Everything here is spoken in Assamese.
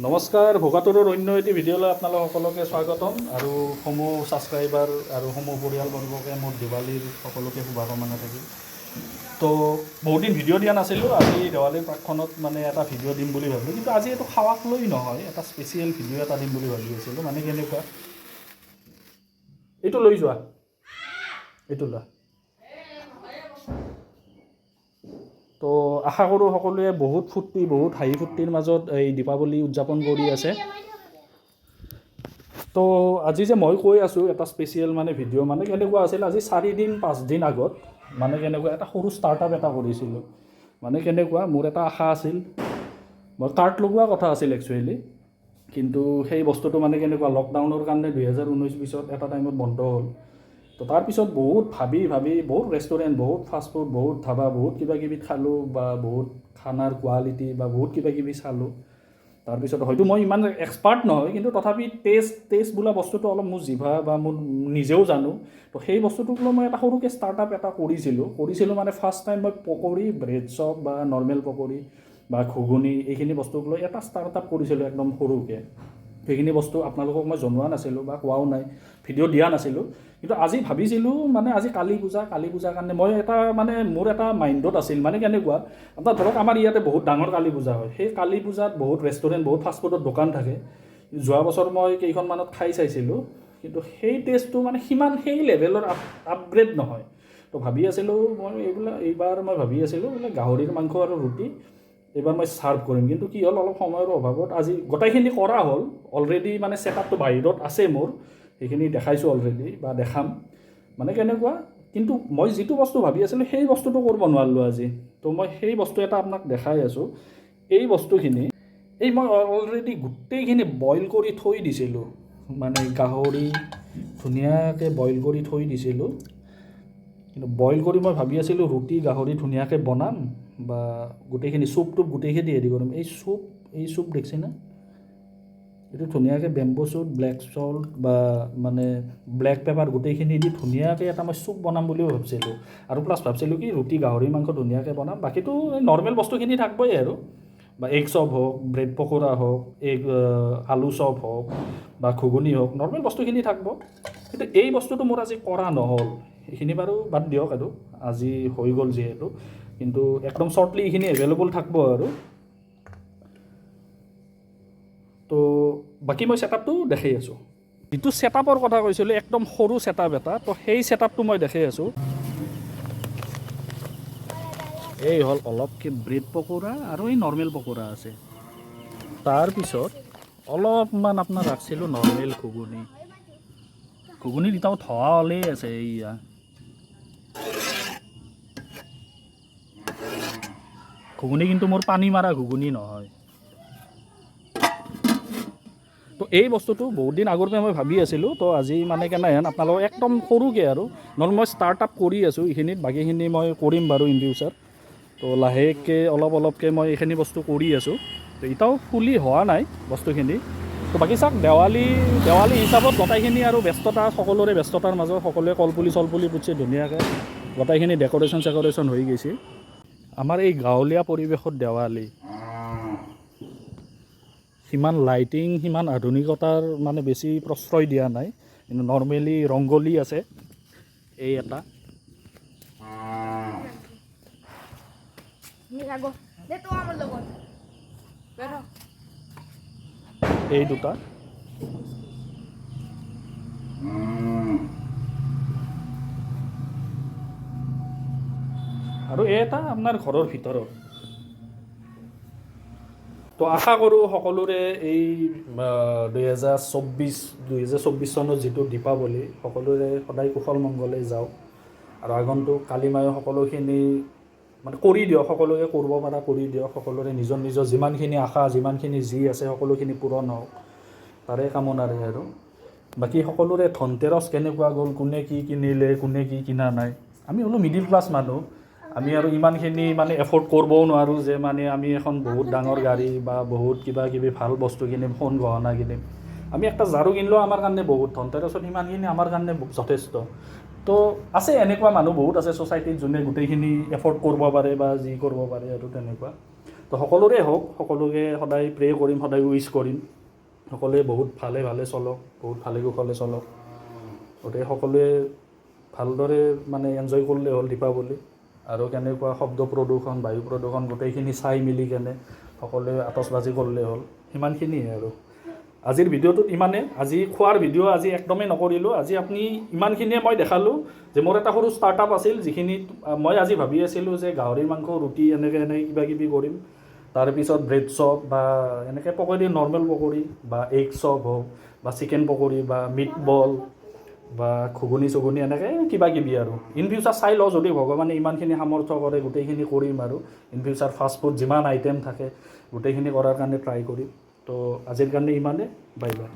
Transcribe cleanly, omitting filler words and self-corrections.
নমস্কাৰ, ভোগাতুৰৰ অন্য এটি ভিডিঅ'লৈ আপোনালোক সকলোকে স্বাগতম আৰু সমূহ ছাবস্ক্ৰাইবাৰ আৰু সমূহ পৰিয়ালবৰ্গকে মোৰ দিৱালীৰ সকলোকে শুভকামনা থাকিল। তো বহুত দিন ভিডিঅ' দিয়া নাছিলোঁ। আজি দেৱালীৰ প্ৰাকখনত মানে এটা ভিডিঅ' দিম বুলি ভাবিলোঁ, কিন্তু আজি এইটো খাৱাক লৈ নহয়, এটা স্পেচিয়েল ভিডিঅ' এটা দিম বুলি ভাবি আছিলোঁ। মানে কেনেকুৱা, এইটো লৈ যোৱা, এইটো লোৱা। তো আশা কৰোঁ সকলোৱে বহুত ফূৰ্তি, বহুত হাঁহি ফূৰ্তিৰ মাজত এই দীপাৱলী উদযাপন কৰি আছে। তো আজি যে মই কৈ আছোঁ এটা স্পেচিয়েল মানে ভিডিঅ' মানে কেনেকুৱা আছিল, আজি 4-5 দিন আগত মানে কেনেকুৱা এটা সৰু ষ্টাৰ্টআপ এটা কৰিছিলোঁ। মানে কেনেকুৱা, মোৰ এটা আশা আছিল, মই কাৰ্ট লগোৱা কথা আছিল একচুৱেলি, কিন্তু সেই বস্তুটো মানে কেনেকুৱা লকডাউনৰ কাৰণে 2019 পিছত এটা টাইমত বন্ধ হ'ল। তো তাৰপিছত বহুত ভাবি বহুত ৰেষ্টুৰেণ্ট, বহুত ফাষ্টফুড, বহুত ধাবা, বহুত কিবাকিবি খালোঁ বা বহুত খানাৰ কোৱালিটি বা বহুত কিবাকিবি চালোঁ। তাৰপিছত হয়তো মই ইমান এক্সপাৰ্ট নহয়, কিন্তু তথাপি টেষ্ট বোলা বস্তুটো অলপ মোৰ জিভা বা মোৰ নিজেও জানো। তো সেই বস্তুটোক লৈ মই এটা সৰুকৈ ষ্টাৰ্টআপ এটা কৰিছিলোঁ মানে ফাৰ্ষ্ট টাইম মই পকৰি, ব্ৰেড চপ বা নৰ্মেল পকৰি বা ঘুগুনি এইখিনি বস্তুক লৈ এটা ষ্টাৰ্টআপ কৰিছিলোঁ একদম সৰুকৈ। সেইখিনি বস্তু আপোনালোকক মই জনোৱা নাছিলোঁ বা কোৱাও নাই, ভিডিঅ' দিয়া নাছিলোঁ। কিন্তু আজি ভাবিছিলোঁ মানে আজি কালী পূজাৰ কাৰণে মই এটা মানে মোৰ এটা মাইণ্ডত আছিল, মানে কেনেকুৱা আপোনাৰ ধৰক আমাৰ ইয়াতে বহুত ডাঙৰ কালী পূজা হয়। সেই কালী পূজাত বহুত ৰেষ্টুৰেণ্ট, বহুত ফাষ্টফুডৰ দোকান থাকে। যোৱা বছৰ মই কেইখনমানত খাই চাইছিলোঁ, কিন্তু সেই টেষ্টটো মানে সিমান সেই লেভেলৰ আপগ্ৰেড নহয়। তো ভাবি আছিলোঁ এইবাৰ মই ভাবি আছিলোঁ বোলে গাহৰিৰ মাংস আৰু ৰুটি এইবাৰ মই ছাৰ্ভ কৰিম। কিন্তু কি হ'ল, অলপ সময়ৰ অভাৱত আজি গোটেইখিনি কৰা হ'ল অলৰেডি, মানে ছেটআপটো বাহিৰত আছে মোৰ, সেইখিনি দেখাইছোঁ অলৰেডি বা দেখাম। মানে কেনেকুৱা, কিন্তু মই যিটো বস্তু ভাবি আছিলোঁ সেই বস্তুটো কৰিব নোৱাৰিলোঁ আজি। তো মই সেই বস্তু এটা আপোনাক দেখাই আছোঁ। এই বস্তুখিনি মই অলৰেডি গোটেইখিনি বইল কৰি থৈ দিছিলোঁ, মানে গাহৰি ধুনীয়াকৈ বইল কৰি থৈ দিছিলোঁ। কিন্তু বইল কৰি মই ভাবি আছিলোঁ ৰুটি গাহৰি ধুনীয়াকৈ বনাম বা গোটেইখিনি চুপটো গোটেইখিনি হেৰি কৰিম। এই চুপ দেখিছে না, এইটো ধুনীয়াকৈ বেম্বো চুট, ব্লেক চল্ট বা মানে ব্লেক পেপাৰ গোটেইখিনি দি ধুনীয়াকৈ এটা মই চুপ বনাম বুলিও ভাবিছিলোঁ। আৰু প্লাছ ভাবিছিলোঁ কি ৰুটি গাহৰি মাংস ধুনীয়াকৈ বনাম, বাকীটো নৰ্মেল বস্তুখিনি থাকিবই আৰু, বা এগ চপ হওক, ব্ৰেড পকোৰা হওক, আলু চপ হওক বা ঘুগুনি হওক, নৰ্মেল বস্তুখিনি থাকিব। কিন্তু এই বস্তুটো মোৰ আজি কৰা নহ'ল। এইখিনি বাৰু বাদ দিয়ক, আৰু আজি হৈ গ'ল যিহেতু, কিন্তু একদম শ্বৰ্টলি এইখিনি এভেইলেবল থাকিব আৰু। তো বাকী মই ছেটআপটো দেখাই আছোঁ। যিটো ছেটআপৰ কথা কৈছিলোঁ একদম সৰু ছেটআপ এটা, তো সেই ছেটআপটো মই দেখাই আছোঁ। এই হ'ল অলপকৈ ব্ৰেড পকোৰা আৰু এই নৰ্মেল পকোৰা আছে। তাৰপিছত অলপমান আপোনাৰ ৰাখিছিলোঁ নৰ্মেল ঘুগুনি এতিয়াও ধোৱা হ'লেই আছে। এইয়া ঘুগুনি, কিন্তু মোৰ পানী মাৰা ঘুগুনি নহয়। তো এই বস্তুটো বহুত দিন আগৰ পৰা মই ভাবি আছিলোঁ। তো আজি মানে কেনেহেন আপোনালোকক একদম সৰুকৈ আৰু নহ'লে মই ষ্টাৰ্টআপ কৰি আছোঁ এইখিনিত, বাকীখিনি মই কৰিম বাৰু ইন ফিউচাৰ। তো লাহেকৈ অলপকৈ মই এইখিনি বস্তু কৰি আছোঁ। তো এতিয়াও ফুলি হোৱা নাই বস্তুখিনি। তো বাকী চাওক, দেৱালী হিচাপত গোটেইখিনি আৰু ব্যস্ততা, সকলোৰে ব্যস্ততাৰ মাজত সকলোৱে কলপুলি পুতিছে ধুনীয়াকৈ, গোটেইখিনি ডেক'ৰেশ্যন হৈ গৈছে। আমাৰ এই গাঁৱলীয়া পৰিৱেশত দেৱালী, সিমান লাইটিং, সিমান আধুনিকতাৰ মানে বেছি প্ৰশ্ৰয় দিয়া নাই, কিন্তু নৰ্মেলি ৰংগলী আছে। এই এটা এই দুটা, আৰু এটা আপোনাৰ ঘৰৰ ভিতৰত। তো আশা কৰোঁ সকলোৰে এই 2024 চনৰ যিটো দীপাৱলী সকলোৰে সদায় কুশল মংগলে যাওক, আৰু আগন্তুক কালী মায়ে সকলোখিনি মানে কৰি দিয়ক, সকলোকে কৰিব পৰা কৰি দিয়ক, সকলোৰে নিজৰ যিমানখিনি আশা, যিমানখিনি যি আছে সকলোখিনি পূৰণ হওক, তাৰে কামনাৰে আৰু। বাকী সকলোৰে ধনতেৰছ কেনেকুৱা গ'ল, কোনে কি কিনিলে, কোনে কি কিনা নাই। আমি হ'লো মিডিল ক্লাছ মানুহ, আমি আৰু ইমানখিনি মানে এফৰ্ড কৰিবও নোৱাৰোঁ যে মানে আমি এখন বহুত ডাঙৰ গাড়ী বা বহুত কিবাকিবি ভাল বস্তু কিনিম, সোণ গহনা কিনিম। আমি একটা ঝাৰু কিনিলেও আমাৰ কাৰণে বহুত, ধনতেৰছত সিমানখিনি আমাৰ কাৰণে যথেষ্ট। তো আছে এনেকুৱা মানুহ বহুত আছে ছ'চাইটিত যোনে গোটেইখিনি এফৰ্ড কৰিব পাৰে বা যি কৰিব পাৰে আৰু তেনেকুৱা। তো সকলোৰে হওক, সকলোকে সদায় প্ৰে কৰিম, সদায় উইচ কৰিম, সকলোৱে বহুত ভালে ভালে চলক, বহুত ভালে কুশলে চলক। গতিকে সকলোৱে ভালদৰে মানে এনজয় কৰিলে হ'ল দীপাৱলী। আৰু কেনেকুৱা শব্দ প্ৰদূষণ, বায়ু প্ৰদূষণ গোটেইখিনি চাই মেলি কেনে সকলোৱে আতচবাজি কৰিলে হ'ল, সিমানখিনিয়ে আৰু। আজিৰ ভিডিঅ'টোত ইমানে। আজি খোৱাৰ ভিডিঅ' আজি একদমেই নকৰিলোঁ। আজি আপুনি ইমানখিনিয়ে মই দেখালোঁ যে মোৰ এটা সৰু ষ্টাৰ্টআপ আছিল, যিখিনিত মই আজি ভাবি আছিলোঁ যে গাহৰি মাংস, ৰুটি এনেকৈ কিবা কিবি কৰিম। তাৰপিছত ব্ৰেড চপ বা এনেকৈ পকৰি, নৰ্মেল পকৰি বা এগ চপ হওক বা চিকেন পকৰি বা মিট বল বা ঘুগুনি চুগুনি এনেকৈ কিবা কিবি আৰু। ইন ফিউচাৰ চাই লওঁ, যদি ভগৱানে ইমানখিনি সামৰ্থ্য কৰে গোটেইখিনি কৰিম আৰু। ইন ফিউচাৰ ফাষ্টফুড যিমান আইটেম থাকে গোটেইখিনি কৰাৰ কাৰণে ট্ৰাই কৰিম। তো আজিৰ কাৰণে ইমানে। Bye bye.